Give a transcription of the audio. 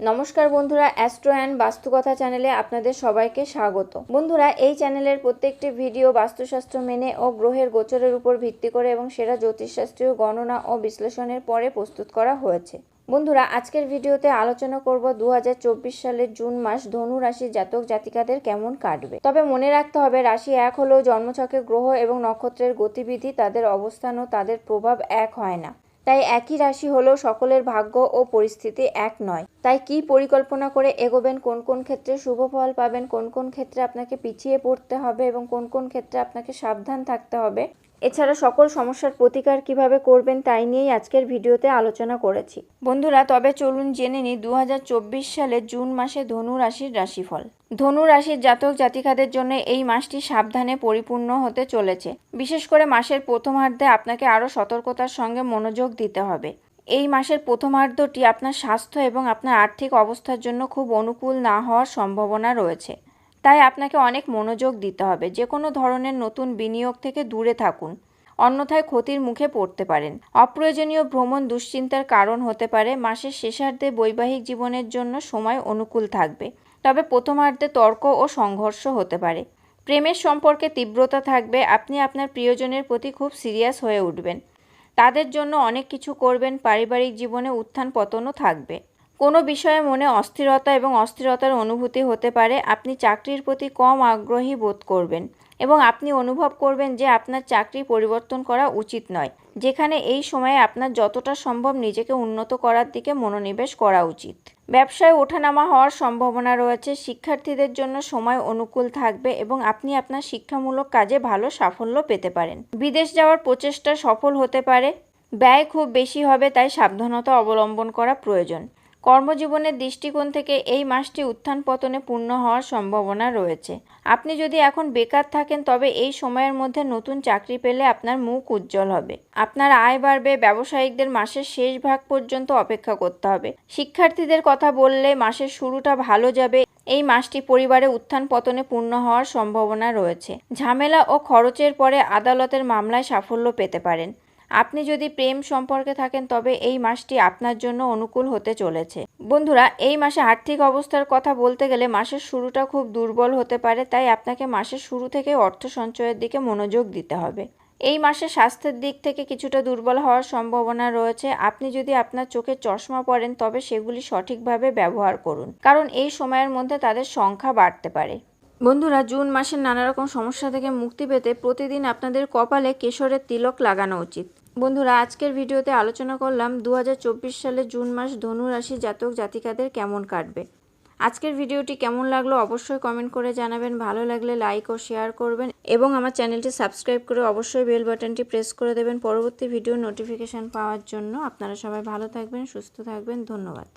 নমস্কার বন্ধুরা, astro and বাস্তুকথা চ্যানেলে আপনাদের সবাইকে স্বাগত। বন্ধুরা, এই চ্যানেলের প্রত্যেকটি ভিডিও বাস্তুশাস্ত্র মেনে ও গ্রহের গোচরের উপর ভিত্তি করে এবং সেরা জ্যোতিষশাস্ত্রীয় গণনা ও বিশ্লেষণের পরে প্রস্তুত করা হয়েছে। বন্ধুরা, আজকের ভিডিওতে আলোচনা করব 2024 সালের জুন মাস ধনু রাশির জাতক জাতিকাদের কেমন কাটবে। তবে মনে রাখতে হবে, রাশি এক হলেও জন্মছকে গ্রহ এবং নক্ষত্রের গতিবিধি, তাদের অবস্থান ও তাদের প্রভাব এক হয় না। তাই একই রাশি হলেও সকলের ভাগ্য ও পরিস্থিতি এক নয়। তাই কি পরিকল্পনা করে এগোবেন, কোন কোন ক্ষেত্রে শুভ ফল পাবেন, কোন কোন ক্ষেত্রে আপনাকে পিছিয়ে পড়তে হবে এবং কোন কোন ক্ষেত্রে আপনাকে সাবধান থাকতে হবে, এছাড়া সকল সমস্যার প্রতিকার কিভাবে করবেন, তাই নিয়েই আজকের ভিডিওতে আলোচনা করেছি। বন্ধুরা, তবে চলুন জেনে নিই 2024 সালের জুন মাসে ধনু রাশির রাশিফল। ধনু রাশির জাতক জাতিকাদের জন্য এই মাসটি সাবধানে পরিপূর্ণ হতে চলেছে। বিশেষ করে মাসের প্রথমার্ধে আপনাকে আরও সতর্কতার সঙ্গে মনোযোগ দিতে হবে। এই মাসের প্রথমার্ধটি আপনার স্বাস্থ্য এবং আপনার আর্থিক অবস্থার জন্য খুব অনুকূল না হওয়ার সম্ভাবনা রয়েছে। তাই আপনাকে অনেক মনোযোগ দিতে হবে। যে কোনো ধরনের নতুন বিনিয়োগ থেকে দূরে থাকুন, অন্যথায় ক্ষতির মুখে পড়তে পারেন। অপ্রয়োজনীয় ভ্রমণ দুশ্চিন্তার কারণ হতে পারে। মাসের শেষার্ধে বৈবাহিক জীবনের জন্য সময় অনুকূল থাকবে, তবে প্রথমার্ধে তর্ক ও সংঘর্ষ হতে পারে। প্রেমের সম্পর্কে তীব্রতা থাকবে। আপনি আপনার প্রিয়জনের প্রতি খুব সিরিয়াস হয়ে উঠবেন, তাদের জন্য অনেক কিছু করবেন। পারিবারিক জীবনে উত্থান পতনও থাকবে। কোনো বিষয়ে মনে অস্থিরতা এবং অস্থিরতার অনুভূতি হতে পারে। আপনি চাকরির প্রতি কম আগ্রহী বোধ করবেন এবং আপনি অনুভব করবেন যে আপনার চাকরি পরিবর্তন করা উচিত নয়, যেখানে এই সময়ে আপনার যতটা সম্ভব নিজেকে উন্নত করার দিকে মনোনিবেশ করা উচিত। ব্যবসায় ওঠানামা হওয়ার সম্ভাবনা রয়েছে। শিক্ষার্থীদের জন্য সময় অনুকূল থাকবে এবং আপনি আপনার শিক্ষামূলক কাজে ভালো সাফল্য পেতে পারেন। বিদেশ যাওয়ার প্রচেষ্টা সফল হতে পারে। ব্যয় খুব বেশি হবে, তাই সাবধানতা অবলম্বন করা প্রয়োজন। কর্মজীবনের দৃষ্টিকোণ থেকে এই মাসটি উত্থান পতনে পূর্ণ হওয়ার সম্ভাবনা রয়েছে। আপনি যদি এখন বেকার থাকেন, তবে এই সময়ের মধ্যে নতুন চাকরি পেলে আপনার মুখ উজ্জ্বল হবে। আপনার আয় বাড়বে। ব্যবসায়িকদের মাসের শেষ ভাগ পর্যন্ত অপেক্ষা করতে হবে। শিক্ষার্থীদের কথা বললে মাসের শুরুটা ভালো যাবে। এই মাসটি পরিবারে উত্থান পতনে পূর্ণ হওয়ার সম্ভাবনা রয়েছে। ঝামেলা ও খরচের পরে আদালতের মামলায় সাফল্য পেতে পারেন। আপনি যদি প্রেম সম্পর্কে থাকেন, তবে এই মাসটি আপনার জন্য অনুকূল হতে চলেছে। বন্ধুরা, এই মাসে আর্থিক অবস্থার কথা বলতে গেলে মাসের শুরুটা খুব দুর্বল হতে পারে, তাই আপনাকে মাসের শুরু থেকে অর্থ সঞ্চয়ের দিকে মনোযোগ দিতে হবে। এই মাসে স্বাস্থ্যের দিক থেকে কিছুটা দুর্বল হওয়ার সম্ভাবনা রয়েছে। আপনি যদি আপনার চোখে চশমা পরেন, তবে সেগুলি সঠিকভাবে ব্যবহার করুন, কারণ এই সময়ের মধ্যে তাদের সংখ্যা বাড়তে পারে। বন্ধুরা, জুন মাসের নানা রকম সমস্যা থেকে মুক্তি পেতে প্রতিদিন আপনাদের কপালে কেশরের তিলক লাগানো উচিত। বন্ধুরা, আজকের ভিডিওতে আলোচনা করলাম 2024 সালের জুন মাস ধনু রাশি জাতক জাতিকাদের কেমন কাটবে। আজকের ভিডিওটি কেমন লাগলো অবশ্যই কমেন্ট করে জানাবেন। ভালো লাগলে লাইক ও শেয়ার করবেন এবং আমার চ্যানেলটি সাবস্ক্রাইব করে অবশ্যই বেল বাটনটি প্রেস করে দেবেন পরবর্তী ভিডিওর নোটিফিকেশান পাওয়ার জন্য। আপনারা সবাই ভালো থাকবেন, সুস্থ থাকবেন। ধন্যবাদ।